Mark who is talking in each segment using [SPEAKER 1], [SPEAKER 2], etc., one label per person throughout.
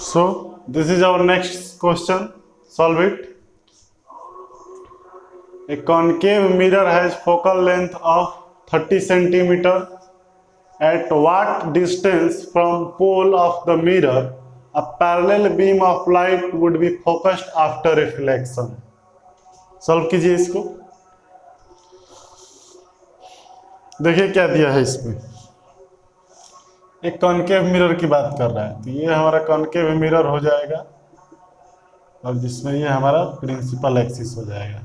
[SPEAKER 1] So this is our next question. Solve it. A concave mirror has focal length of 30 centimeter. At what distance from pole of the mirror a parallel beam of light would be focused after reflection? Solve कीजिए इसको। देखिए क्या दिया है इसमें, एक concave mirror की बात कर रहा है, तो ये हमारा कॉनकेव मिरर हो जाएगा और जिसमें ये हमारा प्रिंसिपल एक्सिस हो जाएगा,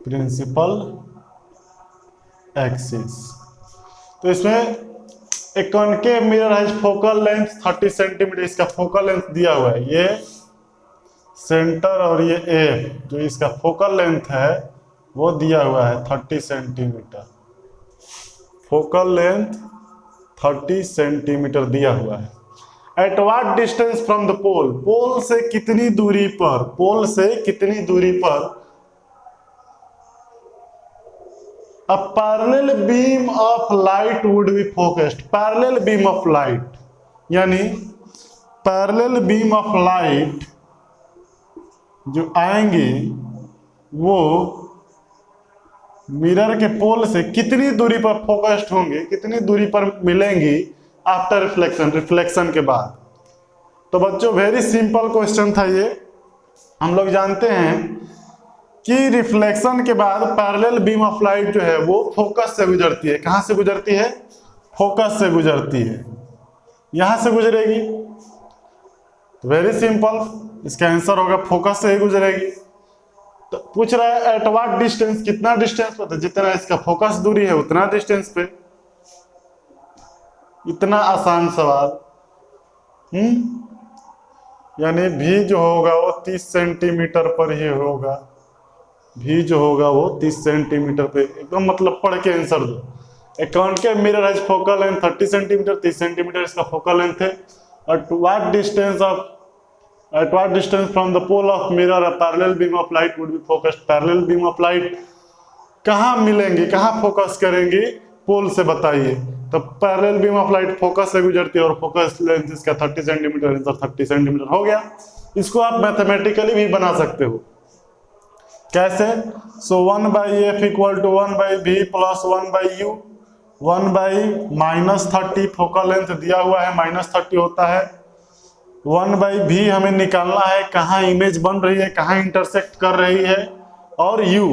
[SPEAKER 1] प्रिंसिपल एक्सिस। तो इसमें एक कॉनकेव मिरर है, फोकल लेंथ 30 सेंटीमीटर, इसका फोकल लेंथ दिया हुआ है, ये सेंटर और ये एफ, जो इसका फोकल लेंथ है वो दिया हुआ है 30 सेंटीमीटर, फोकल लेंथ 30 सेंटीमीटर दिया हुआ है। At what distance from the pole, pole से कितनी दूरी पर, पोल से कितनी दूरी पर a parallel beam of light would be focused, parallel beam of light, यानी parallel beam of light जो आएंगे वो मिरर के पोल से कितनी दूरी पर फोकस्ड होंगे, कितनी दूरी पर मिलेंगी आफ्टर रिफ्लेक्शन, रिफ्लेक्शन के बाद। तो बच्चों वेरी सिंपल क्वेश्चन था ये। हम लोग जानते हैं कि रिफ्लेक्शन के बाद पैरेलल बीम ऑफ लाइट जो है वो फोकस से गुजरती है। कहां से गुजरती है? फोकस से गुजरती है, यहां से गुजरेगी। तो वेरी सिंपल, इसका आंसर होगा फोकस से ही गुजरेगी। तो पूछ रहा है एट व्हाट डिस्टेंस, कितना डिस्टेंस पर, जितना इसका फोकस दूरी है उतना डिस्टेंस पे। इतना आसान सवाल। यानी भी जो होगा वो 30 सेंटीमीटर पर ही होगा, भी जो होगा वो 30 सेंटीमीटर पे, एकदम मतलब पढ़ के आंसर दो। एक कॉनकेव मिरर है, फोकल लेंथ 30 सेंटीमीटर, 30 सेंटीमीटर इसका फोकल लेंथ है। At what distance from the pole of mirror a parallel beam of light would be focused, parallel beam of light कहाँ मिलेंगी, कहाँ फोकस करेंगी, पोल से बताइए। तो parallel beam of light focus से गुजरती है और फोकस लेंथ इसका 30 सेंटीमीटर, आंसर 30 सेंटीमीटर हो गया। इसको आप मैथमेटिकली भी बना सकते हो। कैसे? So 1/f equal to 1/v plus 1/u, 1/-30 focal length दिया हुआ है, -30 होता है। 1/v हमें निकालना है, कहाँ इमेज बन रही है, कहाँ इंटरसेक्ट कर रही है, और u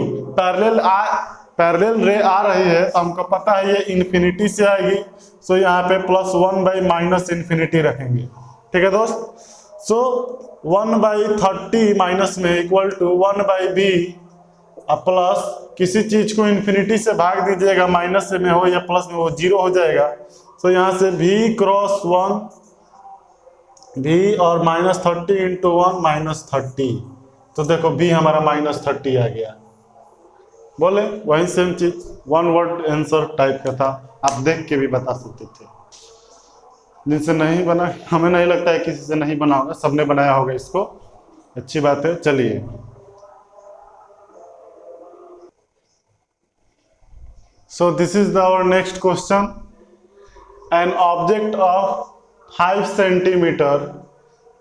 [SPEAKER 1] पैरेलल रे आ रही है, तो हमको पता है ये इन्फिनिटी से आएगी। सो यहाँ पे +1/-∞ रखेंगे। ठीक है दोस्त। सो 1/30 माइनस में इक्वल टू 1/v प्लस, किसी चीज को इन्फिनिटी से भाग दीजिएगा, माइनस में हो या प्लस में हो, 0 हो जाएगा। सो यहाँ से v क्रॉस 1, v और -30 इंटू 1 -30। तो देखो v हमारा -30 आ गया। बोले वही सेम चीज, वन वर्ड आंसर टाइप का था, आप देख के भी बता सकते थे। जिनसे नहीं बना, हमें नहीं लगता है किसी से नहीं बना होगा, सबने बनाया होगा इसको, अच्छी बात है। चलिए so this is our next question. An object of 5 centimetre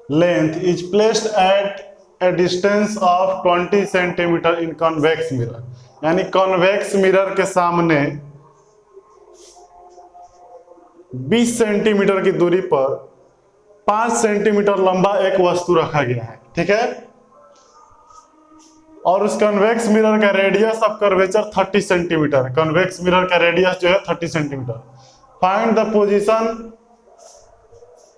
[SPEAKER 1] length is placed at a distance of 20 centimetre in convex mirror, यानी कॉन्वेक्स मिरर के सामने 20 सेंटीमीटर की दूरी पर 5 सेंटीमीटर लंबा एक वस्तु रखा गया है। ठीक है, और उस कन्वेक्स मिरर का रेडियस ऑफ कर्वेचर 30 सेंटीमीटर है। कन्वेक्स मिरर का रेडियस जो है 30 centimetre. Find the position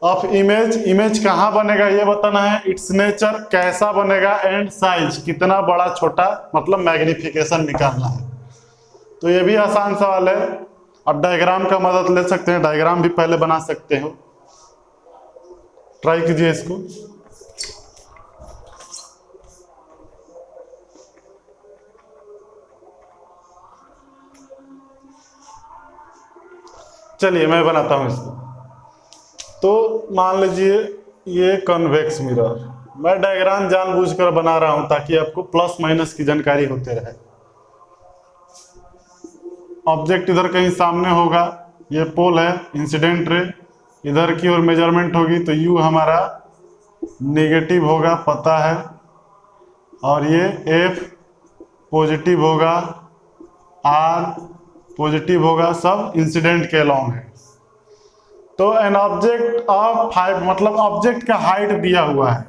[SPEAKER 1] of image, image कहां बनेगा ये बताना है, इट्स नेचर कैसा बनेगा, एंड साइज कितना बड़ा छोटा, मतलब मैग्निफिकेशन निकालना है। तो ये भी आसान सवाल है। अब डायग्राम का मदद ले सकते हैं, डायग्राम भी पहले बना सकते हो, ट्राई कीजिए इसको। चलिए मैं बनाता हूं इसको। तो मान लीजिए ये कन्वेक्स मिरर, मैं डायग्राम जानबूझकर बना रहा हूं ताकि आपको प्लस माइनस की जानकारी होते रहे। ऑब्जेक्ट इधर कहीं सामने होगा, ये पोल है, इंसिडेंट रे इधर की ओर मेजरमेंट होगी, तो यू हमारा नेगेटिव होगा पता है, और ये F पॉजिटिव होगा, R पॉजिटिव होगा, सब इंसिडेंट के अलोंग है। तो एन ऑब्जेक्ट ऑफ 5 मतलब ऑब्जेक्ट का हाइट दिया हुआ है।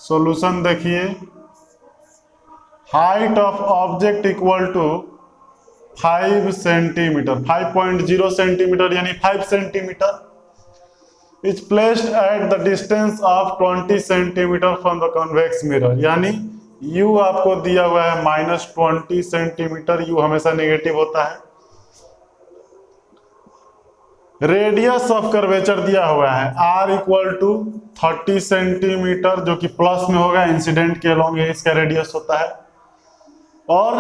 [SPEAKER 1] सॉल्यूशन देखिए, height of object equal to 5 centimetre, 5.0 centimetre यानी 5 centimetre is placed at the distance of 20 centimetre from the convex mirror, यानी u आपको दिया हुआ है -20 सेंटीमीटर, u हमेशा नेगेटिव होता है। रेडियस ऑफ कर्वेचर दिया हुआ है r इक्वल टू 30 सेंटीमीटर, जो कि प्लस में होगा, इंसिडेंट के अलोंग है इसका रेडियस होता है। और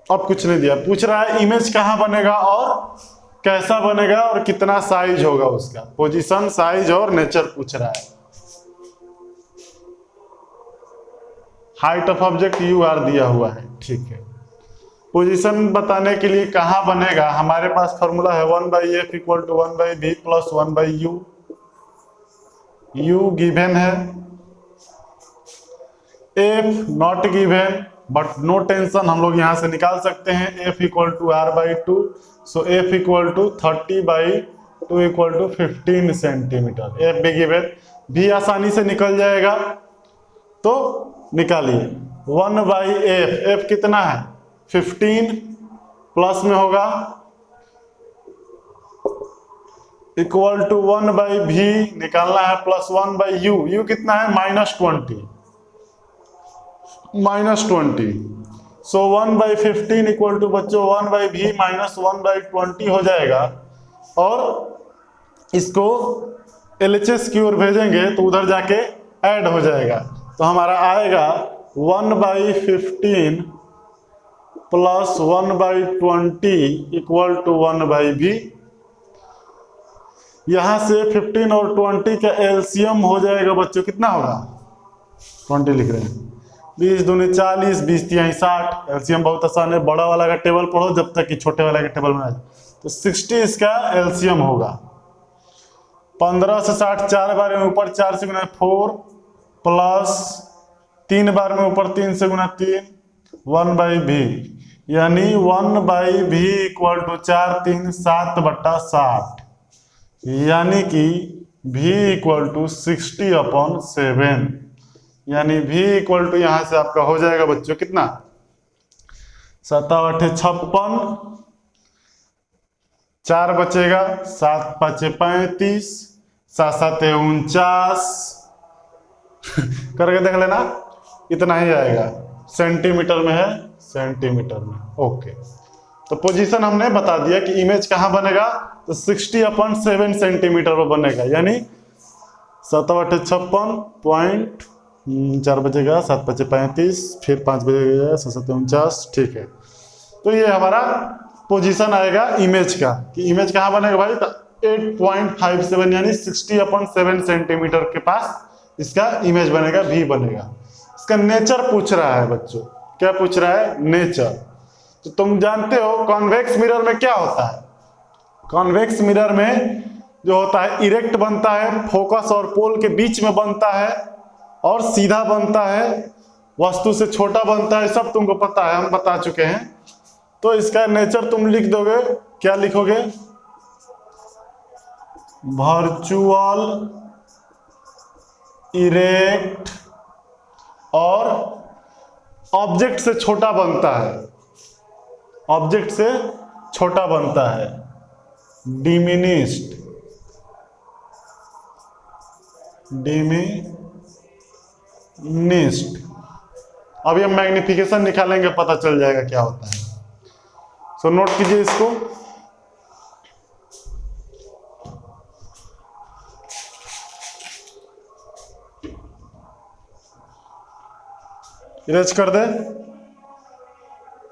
[SPEAKER 1] अब कुछ नहीं दिया, पूछ रहा है इमेज कहां बनेगा और कैसा बनेगा और कितना साइज होगा उसका, पोजीशन, साइज और नेचर पूछ रहा है। Height of object U R दिया हुआ है, ठीक है। पोजीशन बताने के लिए कहां बनेगा, हमारे पास फॉर्मूला है 1/f equal to 1/v plus 1/u। u given है, f not given, but no tension, हम लोग यहां से निकाल सकते हैं। f equal to r/2, so f equal to 30/2 equal to 15 centimetre. f भी गिवन, भी आसानी से निकल जाएगा, तो निकालिए 1/f, f कितना है 15, प्लस में होगा, इक्वल टू 1/v निकालना है, प्लस 1/u, u कितना है -20, सो 1/15 इक्वल टू बच्चों 1/v माइनस 1/20 हो जाएगा। और इसको LHS की ओर भेजेंगे तो उधर जाके ऐड हो जाएगा, तो हमारा आएगा 1/15 प्लस 1/20 इक्वल टू 1/v। यहां से 15 और 20 का एलसीएम हो जाएगा बच्चों, कितना होगा 20 लिख रहे हैं, 20 दूनी 40, 20 तिहाई 60। एलसीएम बहुत आसान है, बड़ा वाला का टेबल पढ़ो जब तक कि छोटे वाला के टेबल में आ जाए। तो 60 इसका एलसीएम होगा। 15 से 60 4 बार में ऊपर 4 से गुना 4 प्लस 3 बार में ऊपर 3 से गुना 3 1/v, यानी 1/v इक्वल टू 4 3 7/60, यानी कि v इक्वल टू 60/7, यानी v इक्वल टू यहां से आपका हो जाएगा बच्चों कितना 7 8 56, 4 बचेगा, 7 5 35, 7 7 49 करके देख लेना, इतना ही आएगा। सेंटीमीटर में है, सेंटीमीटर में, ओके। तो पोजीशन हमने बता दिया कि इमेज कहां बनेगा, तो 60/7 सेंटीमीटर पर बनेगा, यानी 7 8 56 पॉइंट 4 बजेगा, 7 5 35, फिर 5 बजेगा, 7 7 49, ठीक है। तो ये हमारा पोजीशन आएगा इमेज का, कि इमेज कहां बनेगा भाई, 8.57 यानी 60/7 सेंटीमीटर के पास इसका इमेज बनेगा, भी बनेगा। इसका नेचर पूछ रहा है बच्चों, क्या पूछ रहा है, नेचर। तो तुम जानते हो कॉन्वेक्स मिरर में क्या होता है, कॉन्वेक्स मिरर में जो होता है इरेक्ट बनता है, फोकस और पोल के बीच में बनता है, और सीधा बनता है, वस्तु से छोटा बनता है, सब तुमको पता है, हम बता चुके हैं। तो इसका नेचर तुम लिख दोगे, क्या लिखोगे, वर्चुअल इरेक्ट और ऑब्जेक्ट से छोटा बनता है, ऑब्जेक्ट से छोटा बनता है, डिमिनिश्ड, डिमिनिश्ड। अभी हम मैग्निफिकेशन निकालेंगे, पता चल जाएगा क्या होता है। सो नोट कीजिए इसको, इरेज कर दे,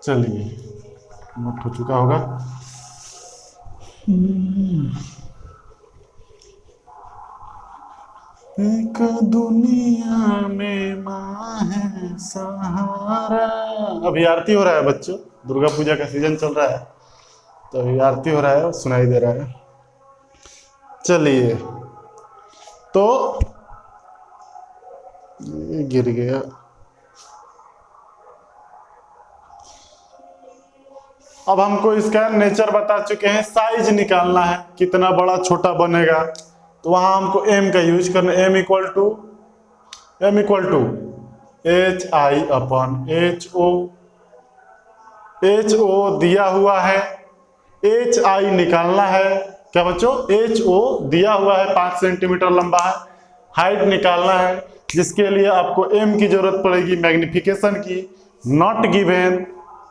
[SPEAKER 1] चलिए नोट हो चुका होगा। एक दुनिया में माँ है सहारा। अभी आरती हो रहा है बच्चों, दुर्गा पूजा का सीजन चल रहा है, तो अभी आरती हो रहा है, सुनाई दे रहा है। चलिए तो ये गिर गया। अब हमको इसका नेचर बता चुके हैं, साइज निकालना है कितना बड़ा छोटा बनेगा, तो वहां हमको m का यूज करना। m equal to H I upon H O. H O दिया हुआ है, एच आई निकालना है। क्या बच्चों, एच ओ दिया हुआ है 5 सेंटीमीटर लंबा है, हाइट निकालना है, जिसके लिए आपको m की जरूरत पड़ेगी मैग्निफिकेशन की, नॉट गिवन।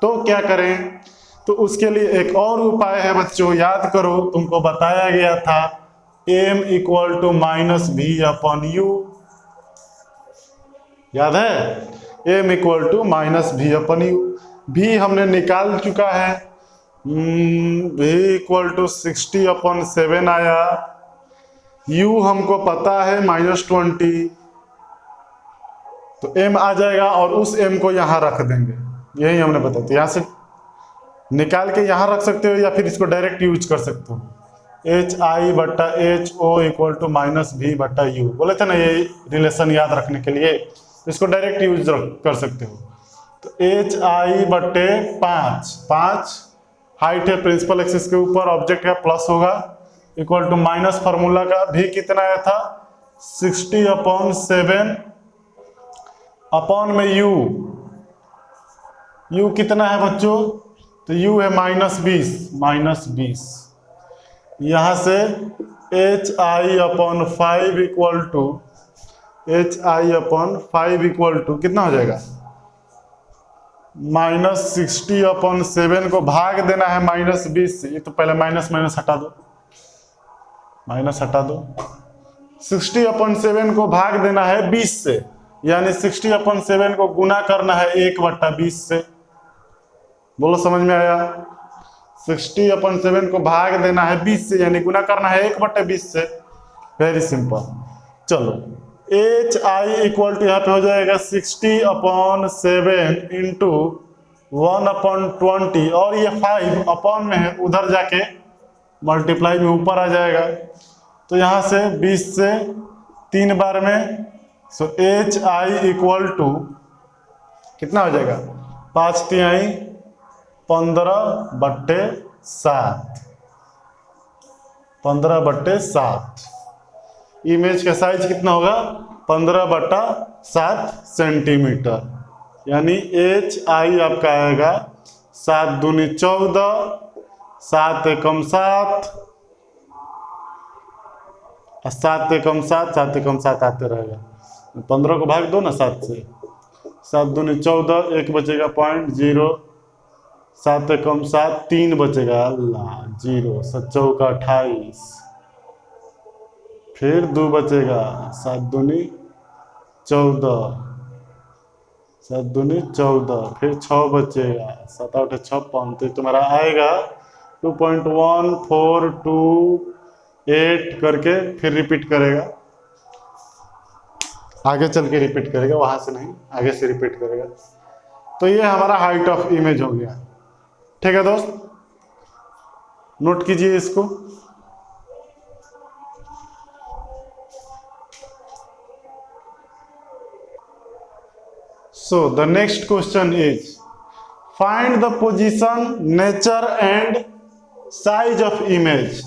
[SPEAKER 1] तो क्या करें, तो उसके लिए एक और उपाय है बच्चों, याद करो तुमको बताया गया था m equal to minus v upon you. याद है, m equal to minus v upon you. भी हमने निकाल चुका है, भी इक्वल टू 60/7 आया। u हमको पता है -20, तो m आ जाएगा और उस m को यहां रख देंगे। यही हमने बताया था, यहां से निकाल के यहां रख सकते हो या फिर इसको डायरेक्ट यूज कर सकते हो। एच आई बट्टा H O equal to minus V बट्टा यू, बोले थे ना ये रिलेशन याद रखने के लिए, इसको डायरेक्ट यूज कर सकते हो। तो एच आई बट्टे 5 हाइट है प्रिंसिपल एक्सिस के ऊपर, ऑब्जेक्ट का प्लस होगा, इक्वल टू माइनस फार्मूला का भी कितना आया था 60/7 अपॉन में u कितना है बच्चों, तो u है -20। यहां से H I upon 5 equal to कितना हो जाएगा, -60/7 को भाग देना है -20 से। ये तो पहले माइनस हटा दो, 60/7 को भाग देना है 20 से, यानी 60/7 को गुना करना है 1/20 से। बोलो समझ में आया, 60/7 को भाग देना है 20 से, यानी गुना करना है 1/20 से। Very simple. चलो एच आई इक्वल टू यहाँ पे हो जाएगा 60/7 इंटू 1/20, और ये 5 अपॉन में है, उधर जाके मल्टीप्लाई में ऊपर आ जाएगा। तो यहाँ से 20 से 3 बार में, so H I equal to कितना हो जाएगा, 5 तिहाई 15/7। 15/7 इमेज का साइज कितना होगा, 15/7 सेंटीमीटर, यानी एच आई आपका आएगा 7 दूनी 14, 7 एकम 7, 7 एकम 7, 7 एकम 7 आते रहेगा। 15 को भाग दो ना 7 से, 7 दूनी 14, 1 बचेगा 0.0, 7 एकम 7, 3 बचेगा 0, 7 चौका 28, फिर 2 बचेगा, 7 दूनी 14, 7 दूनी 14, फिर 6 बचेगा, 7 8 56, तो तुम्हारा आएगा 2.1428 करके फिर रिपीट करेगा, आगे चल के रिपीट करेगा, वहां से नहीं, आगे से रिपीट करेगा। तो ये हमारा हाइट ऑफ इमेज हो गया। ठीक है दोस्त, नोट कीजिए इसको। So the next question is find the position, nature and size of image।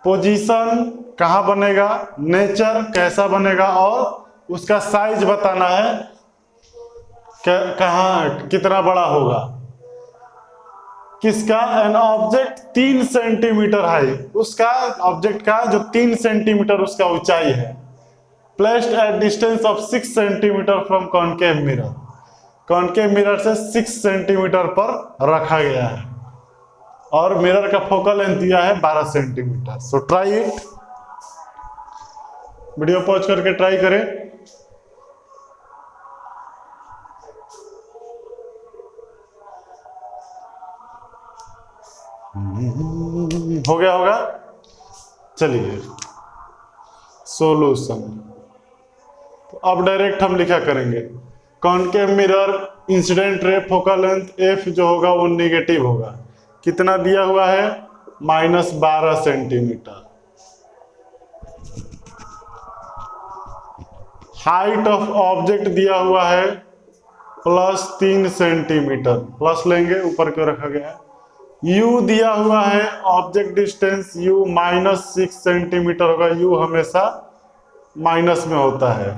[SPEAKER 1] Position कहाँ बनेगा, नेचर कैसा बनेगा, और उसका साइज बताना है, कहाँ कितना बड़ा होगा। किसका, एन ऑब्जेक्ट 3 सेंटीमीटर हाई, उसका ऑब्जेक्ट का जो 3 सेंटीमीटर उसका ऊंचाई है, placed at distance of 6 centimetre from concave mirror. Concave mirror से 6 सेंटीमीटर पर रखा गया है, और मिरर का फोकल लेंथ दिया है 12 centimetre. So try it, video pause करके ट्राई करें। हो गया होगा। चलिए सॉल्यूशन, तो अब डायरेक्ट हम लिखा करेंगे concave mirror incident ray focal length F जो होगा वो नेगेटिव होगा। कितना दिया हुआ है, -12 सेंटीमीटर। हाइट ऑफ ऑब्जेक्ट दिया हुआ है +3 सेंटीमीटर, प्लस लेंगे, ऊपर क्यों रखा गया है। यू दिया हुआ है ऑब्जेक्ट डिस्टेंस यू -6 सेंटीमीटर होगा, यू हमेशा माइनस में होता है।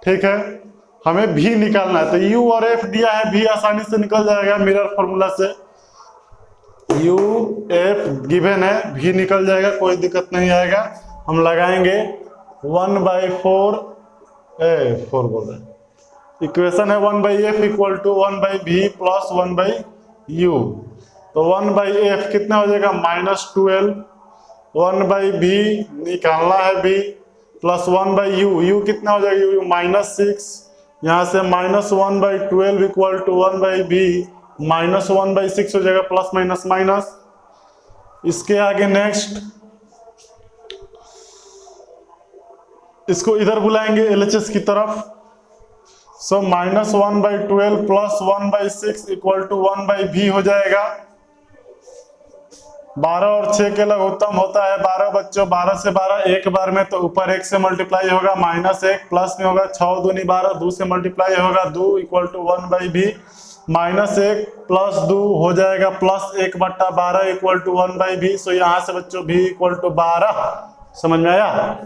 [SPEAKER 1] ठीक है, हमें भी निकालना है, तो यू और एफ दिया है, भी आसानी से निकल जाएगा मिरर फॉर्मूला से। यू एफ गिवन है, भी निकल जाएगा, कोई दिक्कत नहीं आएगा। हम लगाएंगे 1/4 4 बोल रहे इक्वेशन है 1/f equal to 1/v plus 1/u। तो 1/f कितना हो जाएगा -12, 1/v निकालना है v प्लस 1/u, u कितना हो जाएगा u -6, यहाँ से -1/12 इक्वल टू 1/v -1/6 हो जाएगा, प्लस माइनस माइनस। इसके आगे नेक्स्ट इसको इधर बुलाएंगे LHS की तरफ। सो -1/12 प्लस 1/6 इक्वल टू 1/v हो जाएगा। 12 और 6 के लघुत्तम होता है 12 बच्चों, 12 से 12 एक बार में, तो ऊपर 1 से मल्टीप्लाई होगा, -1 प्लस में होगा 6 दूनी 12, 2 से मल्टीप्लाई होगा 2 इक्वल टू 1/v, -1 प्लस 2 हो जाएगा प्लस 1/12 इक्वल टू 1/v। सो यहाँ से बच्चों v इक्वल टू 12, समझ में आया।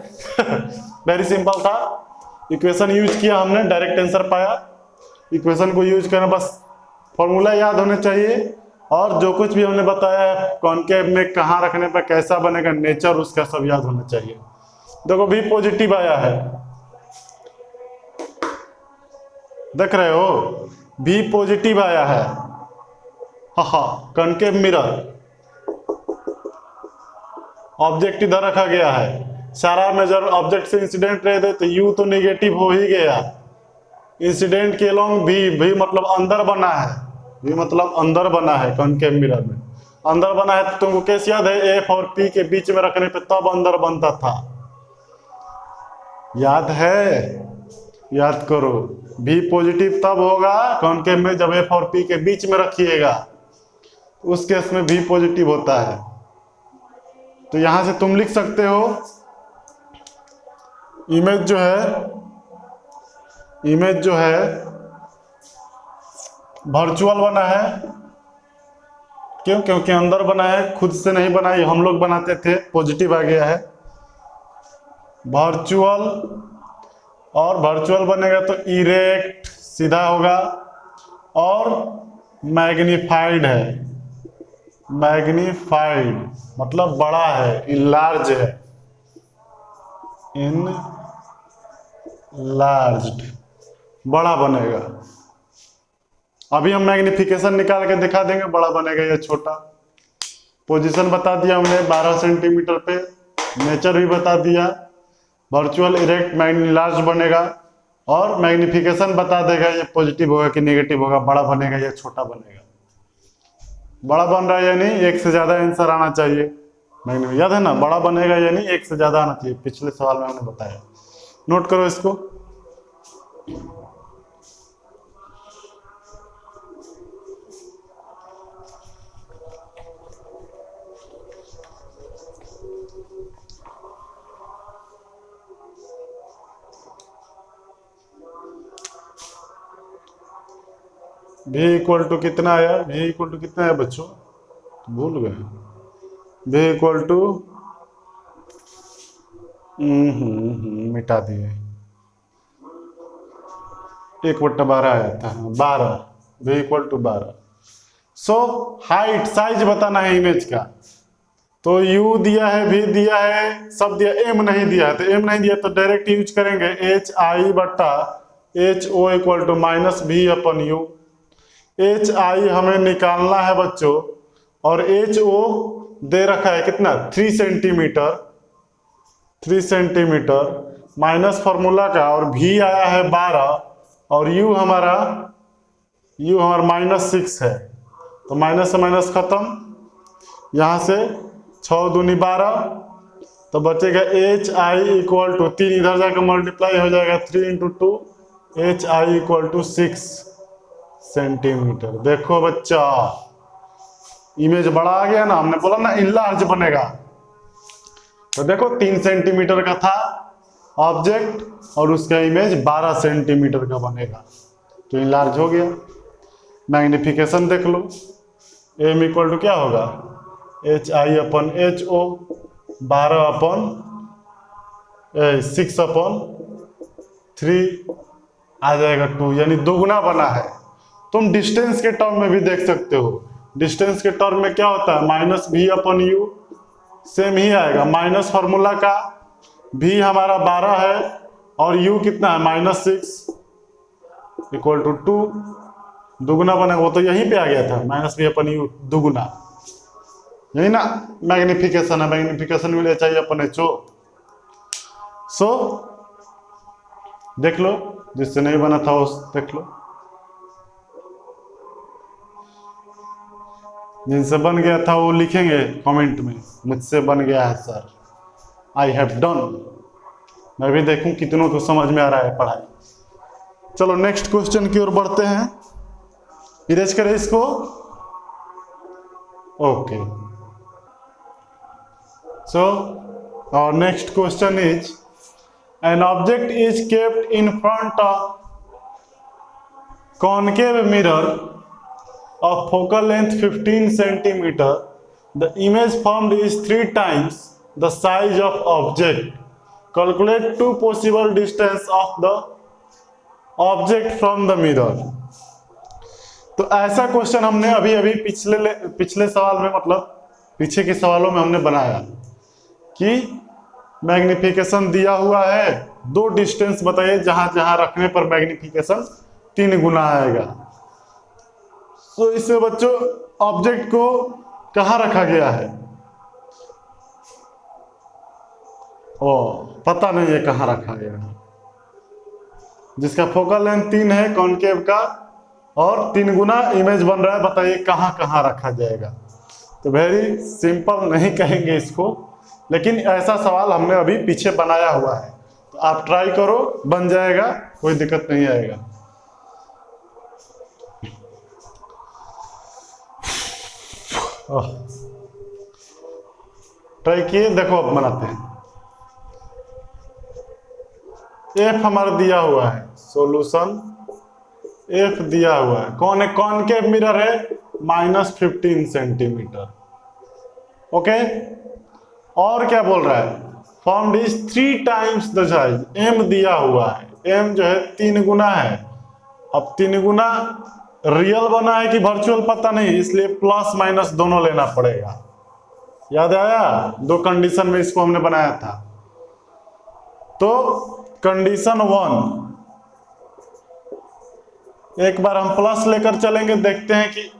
[SPEAKER 1] वेरी सिंपल था, इक्वेशन यूज किया हमने, डायरेक्ट आंसर पाया। इक्वेशन को यूज करना, बस फॉर्मूला याद होने चाहिए, और जो कुछ भी हमने बताया है कॉनकेव में कहाँ रखने पर कैसा बनेगा, नेचर उसका सब याद होना चाहिए। देखो भी पॉजिटिव आया है, देख रहे हो, भी पॉजिटिव आया है, हाँ, कॉनकेव मिरर, ऑब्जेक्ट इधर रखा गया है, सारा मेजर ऑब्जेक्ट से इंसिडेंट रहे थे, तो यू तो नेगेटिव हो ही गया। इंसिडेंट के लॉन्ग भी मतलब अंदर बना है, भी मतलब अंदर बना है, कॉनकेव मिरर में अंदर बना है। तो तुमको कैसे याद है, एफ और पी के बीच में रखने पे तब अंदर बनता था, याद है, याद करो। भी पॉजिटिव तब होगा कॉनकेव में जब एफ और पी के बीच में रखिएगा, उस केस में भी पॉजिटिव होता है। तो यहां से तुम लिख सकते हो, इमेज जो है वर्चुअल बना है, क्यों, क्योंकि अंदर बना है, खुद से नहीं बनाई, हम लोग बनाते थे, पॉजिटिव आ गया है वर्चुअल। और वर्चुअल बनेगा तो इरेक्ट सीधा होगा, और मैग्नीफाइड है, मैग्नीफाइड मतलब बड़ा है, इनलार्ज है, इनलार्ज्ड, बड़ा बनेगा। अभी हम मैग्निफिकेशन निकाल के दिखा देंगे, बड़ा बनेगा या छोटा। पोजीशन बता दिया हमने 12 सेंटीमीटर पे, नेचर भी बता दिया, वर्चुअल इरेक्ट मैग्नीलार्ज बनेगा, और मैग्निफिकेशन बता देगा ये पॉजिटिव होगा कि नेगेटिव होगा, बड़ा बनेगा या छोटा बनेगा। बड़ा बन रहा है या नहीं, एक से ज्यादा आंसर आना चाहिए, मैग्निफिकेशन याद है ना, बड़ा बनेगा या नहीं, एक से ज्यादा आना चाहिए, पिछले सवाल में हमने बताया। नोट करो इसको। v इक्वल टू कितना आया, v इक्वल टू कितना है बच्चों, भूल गए। v इक्वल टू मिटा दिए, 1/12 आया था, 12, v equal to 12। So height size बताना है इमेज का, तो u दिया है, v दिया है, सब दिया, m नहीं दिया है, तो m नहीं दिया तो डायरेक्ट यूज करेंगे HI/HO equal to -v/u। HI हमें निकालना है बच्चों, और HO दे रखा है कितना, 3 सेंटीमीटर, 3 सेंटीमीटर माइनस फॉर्मूला का, और v आया है 12, और u हमारा -6 है, तो माइनस से माइनस खत्म, यहाँ से 6 दूनी 12, तो बचेगा HI इक्वल टू 3 इधर जाकर मल्टीप्लाई हो जाएगा, 3 × 2, HI इक्वल टू 6 सेंटीमीटर। देखो बच्चा, इमेज बड़ा आ गया ना, हमने बोला ना इनलार्ज बनेगा। तो देखो 3 सेंटीमीटर का था, ऑब्जेक्ट और उसका इमेज 12 सेंटीमीटर का बनेगा, तो इनलार्ज हो गया। मैग्निफिकेशन देख लो, एम इक्वल टू क्या होगा, HI/HO 12/6/3 आ जाएगा 2, यानी दोगुना बना है। तुम डिस्टेंस के टर्म में भी देख सकते हो, डिस्टेंस के टर्म में क्या होता है, -V/U सेम ही आएगा। माइनस फार्मूला का V हमारा 12 है और U कितना है -6 इक्वल टू 2, दुगुना बनेगा। वो तो यहीं पे आ गया था, -V/U दुगुना, यही ना मैग्निफिकेशन है। मैग्निफिकेशन मिले चाहिए HO। सो देख लो, जिससे नहीं बना था उस देख लो, जिनसे बन गया था वो लिखेंगे कमेंट में, मुझसे बन गया है सर, आई हैव डन। मैं भी देखूं कितनों को समझ में आ रहा है पढ़ाई। चलो नेक्स्ट क्वेश्चन की ओर बढ़ते हैं। इरेज करें इसको। Okay, so our next question is, an object is kept in front of concave mirror of focal length 15 centimeter. The image formed is 3 times the size of object. Calculate 2 possible distance of the object from the mirror. तो ऐसा question हमने अभी अभी पिछले सवाल में, मतलब पीछे के सवालों में हमने बनाया कि मैग्निफिकेशन दिया हुआ है, 2 डिस्टेंस बताइए जहां जहां रखने पर मैग्निफिकेशन 3 गुना आएगा। तो इससे बच्चों ऑब्जेक्ट को कहां रखा गया है, ओ पता नहीं है कहां रखा गया है, जिसका फोकल लेंथ 3 है कॉनकेव का और 3 गुना इमेज बन रहा है, बताइए कहां कहां रखा जाएगा। तो वेरी सिंपल नहीं कहेंगे इसको, लेकिन ऐसा सवाल हमने अभी पीछे बनाया हुआ है, तो आप ट्राई करो, बन जाएगा, कोई दिक्कत नहीं आएगा। ट्राई किए, देखो अब बनाते हैं। F हमारा दिया हुआ है, सॉल्यूशन F दिया हुआ है, कौन है, कॉनकेव मिरर है, -15 सेंटीमीटर। ओके, और क्या बोल रहा है, formed is 3 times the size, M दिया हुआ है, M जो है 3 गुना है। अब 3 गुना रियल बना है कि वर्चुअल पता नहीं, इसलिए प्लस माइनस दोनों लेना पड़ेगा। याद आया, 2 कंडीशन में इसको हमने बनाया था। तो कंडीशन 1, एक बार हम प्लस लेकर चलेंगे, देखते हैं कि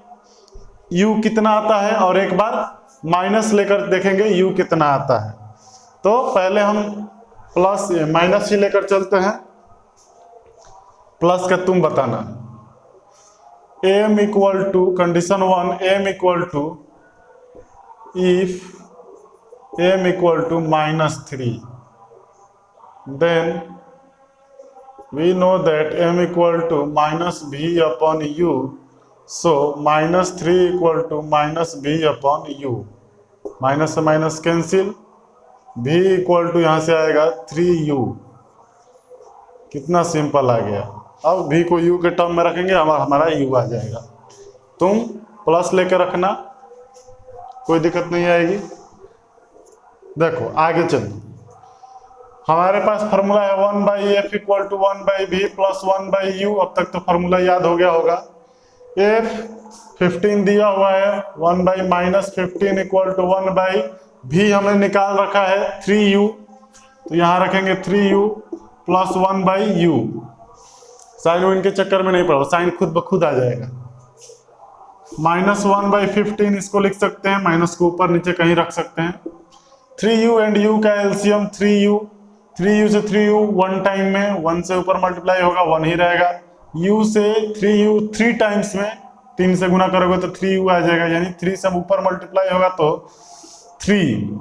[SPEAKER 1] U कितना आता है, और एक बार माइनस लेकर देखेंगे U कितना आता है। तो पहले हम प्लस माइनस ही लेकर चलते हैं, प्लस का तुम बताना। M equal to, condition 1, M equal to, if M equal to -3, then we know that M equal to -V/U, so -3 equal to -V/U, minus से minus cancel, V equal to यहाँ से आएगा 3U। कितना simple आ गया। अब V को U के term में रखेंगे, हमारा U आ जाएगा। तुम प्लस लेकर रखना, कोई दिक्कत नहीं आएगी। देखो आगे चलो, हमारे पास फार्मूला है 1/F equal to 1/V plus 1/U। अब तक तो फार्मूला याद हो गया होगा। F 15 दिया हुआ है, 1/-15 इक्वल टू 1/V हमने निकाल रखा है 3U, तो यहाँ रखेंगे 3U plus 1/U। Sign win के चक्कर में नहीं पड़ो, साइन खुद ब खुद आ जाएगा। -1/15 इसको लिख सकते हैं, माइनस को ऊपर नीचे कहीं रख सकते हैं। 3U एंड U का एलसीएम 3U, 3U से 3U 1 टाइम में, 1 से ऊपर मल्टीप्लाई होगा 1 ही रहेगा। U से 3U 3 टाइम्स में, 3 से गुना करोगे तो 3U आ जाएगा, यानी 3 से ऊपर मल्टीप्लाई होगा तो 3।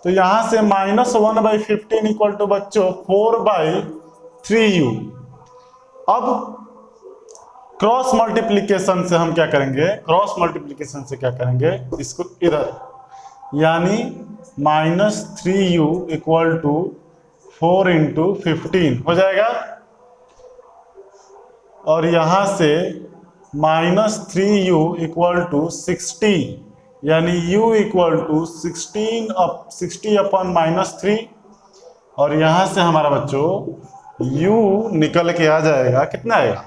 [SPEAKER 1] तो यहां से -1/15 इक्वल टू बच्चों 4/3U। अब क्रॉस मल्टीप्लीकेशन से हम क्या करेंगे, क्रॉस मल्टीप्लीकेशन से क्या करेंगे, इसको इधर, यानी -3U इक्वल टू 4 इंटू 15 हो जाएगा। और यहां से -3u इक्वल टू 60, यानी u इक्वल टू 60 अपन -3। और यहां से हमारा बच्चों u निकल के आ जाएगा, कितना आएगा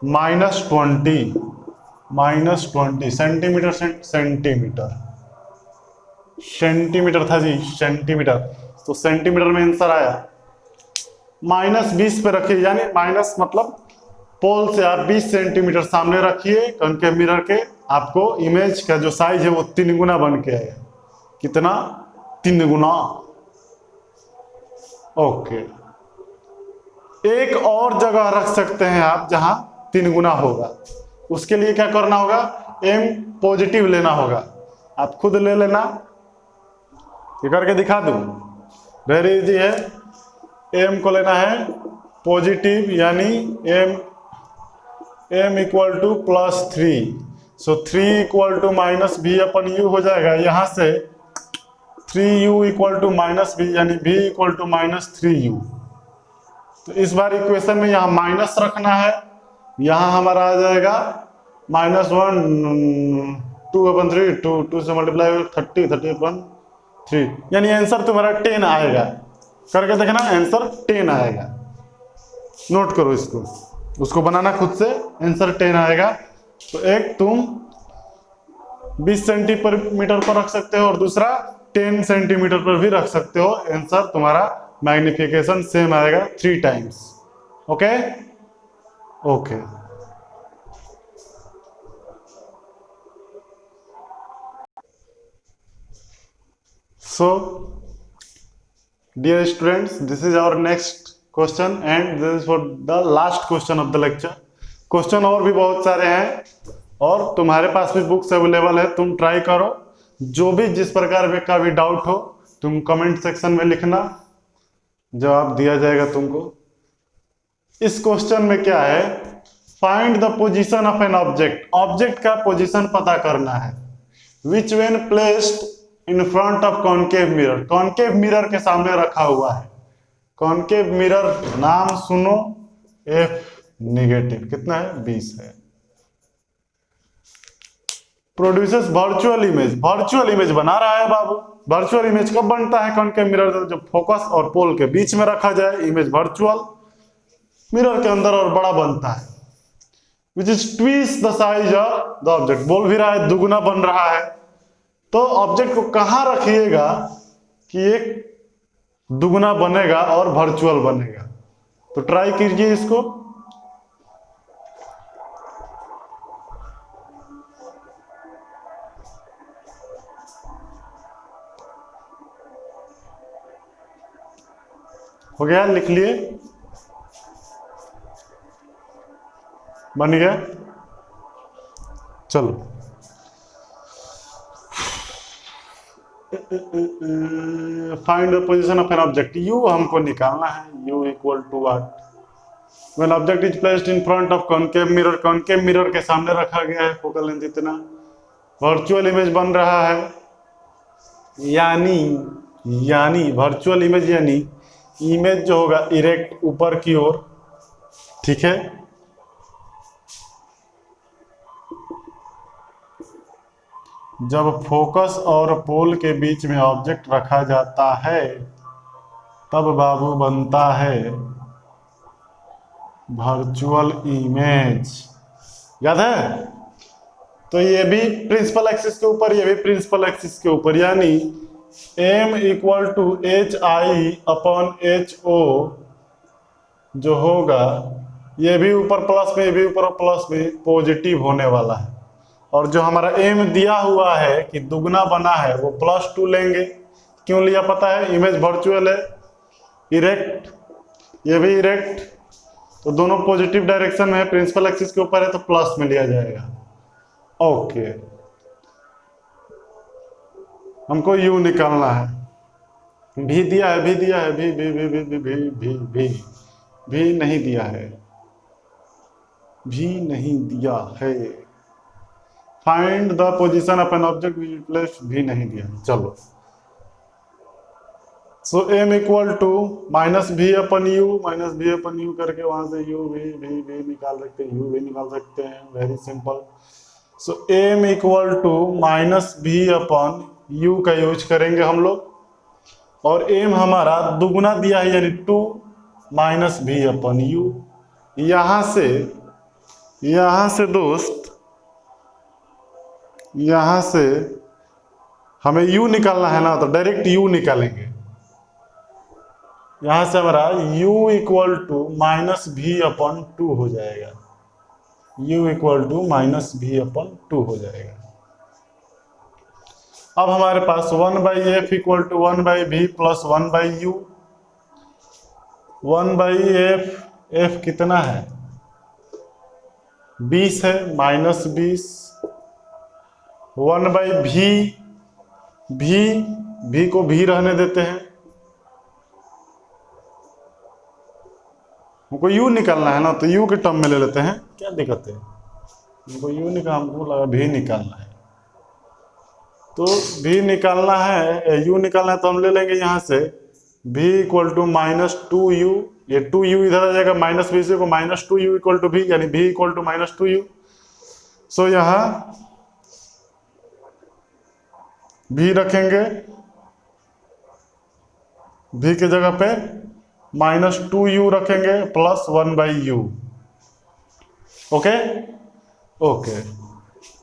[SPEAKER 1] -20 सेंटीमीटर सेंटीमीटर था जी, सेंटीमीटर। तो सेंटीमीटर में आंसर आया। -20 पे रखिए, यानी माइनस मतलब पोल से आप 20 सेंटीमीटर सामने रखिए कॉनकेव मिरर के, आपको इमेज का जो साइज है वो 3 गुना बन के आएगा। कितना? 3 गुना। ओके, एक और जगह रख सकते हैं आप जहां 3 गुना होगा। उसके लिए क्या करना होगा? m पॉजिटिव लेना होगा। आप खुद ले लेना, ये करके दिखा दूं, वेरी इजी है। m को लेना है पॉजिटिव, यानी m equal to +3। So 3 equal to -v upon u हो जाएगा। यहां से 3u इक्वल टू -v, यानी v इक्वल टू -3u। तो इस बार इक्वेशन में यहाँ माइनस रखना है। यहाँ हमारा आ जाएगा -1 2/3, 2 से मल्टीप्लाई 30 यानी आंसर तुम्हारा 10 आएगा। करके देखना, आंसर 10 आएगा। नोट करो इसको, उसको बनाना खुद से, आंसर 10 आएगा। तो एक तुम 20 सेंटीमीटर पर रख सकते हो और दूसरा 10 सेंटीमीटर पर भी रख सकते हो। आंसर तुम्हारा मैग्निफिकेशन सेम आएगा 3 times. Okay okay. So dear students, this is our next question and this is for the last question of the lecture. Question और भी बहुत सारे हैं और तुम्हारे पास भी बुक्स अवेलेबल है, तुम ट्राई करो। जो भी जिस प्रकार का भी डाउट हो तुम कमेंट सेक्शन में लिखना, जवाब दिया जाएगा तुमको। इस क्वेश्चन में क्या है? Find the position of an object. Object का पोजीशन पता करना है। विच when placed in front of concave mirror. Concave mirror के सामने रखा हुआ है। कॉनकेव मिरर नाम सुनो, F नेगेटिव कितना है? 20 है। Produces virtual image. Virtual image बना रहा है बाबू। वर्चुअल इमेज कब बनता है कॉनकेव मिरर? जब फोकस और पोल के बीच में रखा जाए, इमेज वर्चुअल मिरर के अंदर और बड़ा बनता है। Which is twist the size of the object. बोल भी रहा है दुगुना बन रहा है। तो ऑब्जेक्ट को कहां रखिएगा कि एक दुगुना बनेगा और वर्चुअल बनेगा? तो ट्राई कीजिए इसको। हो गया? लिख लिए? बन गया? चलो, find the position of an object. u हमको निकालना है। u equal to what? When object is placed in front of concave mirror. Concave mirror के सामने रखा गया है, फोकल लेंथ इतना, वर्चुअल इमेज बन रहा है। यानी वर्चुअल इमेज यानी इमेज जो होगा इरेक्ट ऊपर की ओर, ठीक है। जब फोकस और पोल के बीच में ऑब्जेक्ट रखा जाता है तब बाबू बनता है वर्चुअल इमेज। याद है? तो ये भी प्रिंसिपल एक्सिस के ऊपर, ये भी प्रिंसिपल एक्सिस के ऊपर, यानी m इक्वल टू HI/HO जो होगा, ये भी ऊपर प्लस में, ये भी ऊपर प्लस में, पॉजिटिव होने वाला है। और जो हमारा m दिया हुआ है कि दुगना बना है, वो +2 लेंगे। क्यों लिया पता है? इमेज वर्चुअल है, इरेक्ट, ये भी इरेक्ट, तो दोनों पॉजिटिव डायरेक्शन में है, प्रिंसिपल एक्सिस के ऊपर है, तो प्लस में लिया जाएगा। ओके, हमको u निकालना है। भी दिया है, भी दिया है, भी भी भी भी भी भी भी भी भी नहीं दिया है, भी नहीं दिया है। Find the position of an object which placed, भी नहीं दिया है। चलो, सो m equal to minus v upon you करके वहां से यू भी निकाल सकते हैं, यू भी निकाल सकते हैं, very simple. So m equal to minus v upon you का यूज करेंगे हम लोग, और m हमारा दुगुना दिया है यानी 2 माइनस भी अपन यू। यहां से दोस्त, यहां से हमें u निकालना है ना, तो डायरेक्ट u निकालेंगे। यहां से हमारा u equal to minus v अपन 2 हो जाएगा, u equal to minus v अपन 2 हो जाएगा। अब हमारे पास 1/f equal to 1/v plus 1/u। 1/f, f कितना है 20 है, माइनस 20। 1/v, v को भी रहने देते हैं, हमको u निकालना है ना, तो u के टर्म में ले लेते हैं, क्या दिक्कत है। हमको u निकाल, हमको लगा भी निकालना है, तो भी निकालना है, u निकालना है, तो हम ले लेंगे यहाँ से v equal to minus 2u। ये 2u इधर आ जाएगा, माइनस भी से को minus 2u equal to v, यानी v equal to minus 2u। So यहाँ v रखेंगे, v के जगह पे माइनस 2u रखेंगे plus 1/u। Okay okay,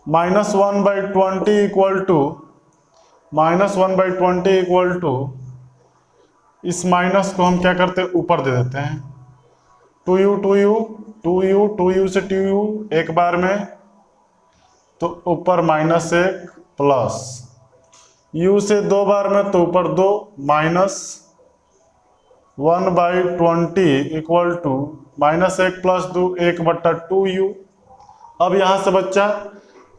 [SPEAKER 1] minus 1/20 equal to इस माइनस को हम क्या करते हैं, ऊपर दे देते हैं। 2u से 2u एक बार में, तो ऊपर माइनस 1 प्लस u से 2 बार में, तो ऊपर 2 minus 1/20 equal to minus 1 plus 2 1/2u। अब यहां से बच्चा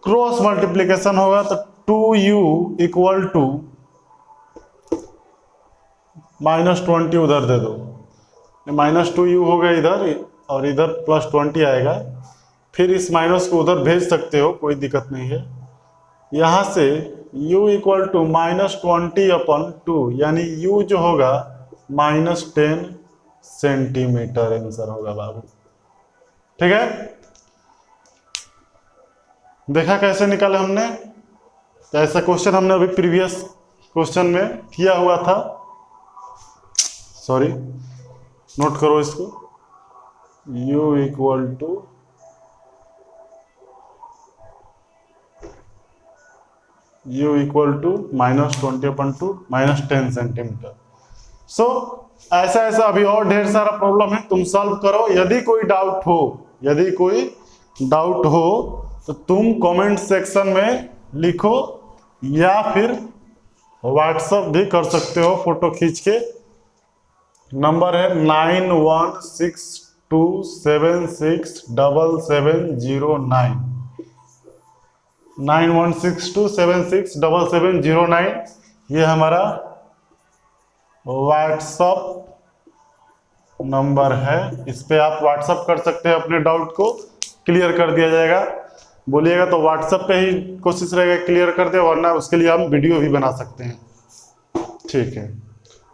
[SPEAKER 1] क्रॉस मल्टीप्लीकेशन होगा, तो 2u इक्वल टू माइनस 20 उधर दे दो, माइनस 2u हो गया इधर, और इधर प्लस 20 आएगा। फिर इस माइनस को उधर भेज सकते हो, कोई दिक्कत नहीं है। यहां से u इक्वल टू माइनस 20/2, यानी u जो होगा माइनस 10 सेंटीमीटर आंसर होगा बाबू। ठीक है, देखा कैसे निकाले हमने, ऐसा क्वेश्चन हमने अभी प्रीवियस क्वेश्चन में किया हुआ था। सॉरी, नोट करो इसको, u equal to minus 20/2 minus 10 centimetre. So ऐसा अभी और ढेर सारा प्रॉब्लम है, तुम सॉल्व करो। यदि कोई डाउट हो तो तुम कमेंट सेक्शन में लिखो, या फिर व्हाट्सएप भी कर सकते हो फोटो खींच के। नंबर है 9162767709, 9162767709। ये हमारा व्हाट्सअप नंबर है, इस पे आप व्हाट्सअप कर सकते हैं, अपने डाउट को क्लियर कर दिया जाएगा। बोलिएगा तो व्हाट्सएप पे ही कोशिश रहेगा क्लियर कर दे, वरना उसके लिए हम वीडियो भी बना सकते हैं। ठीक है,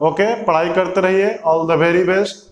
[SPEAKER 1] ओके, पढ़ाई करते रहिए। All the very best.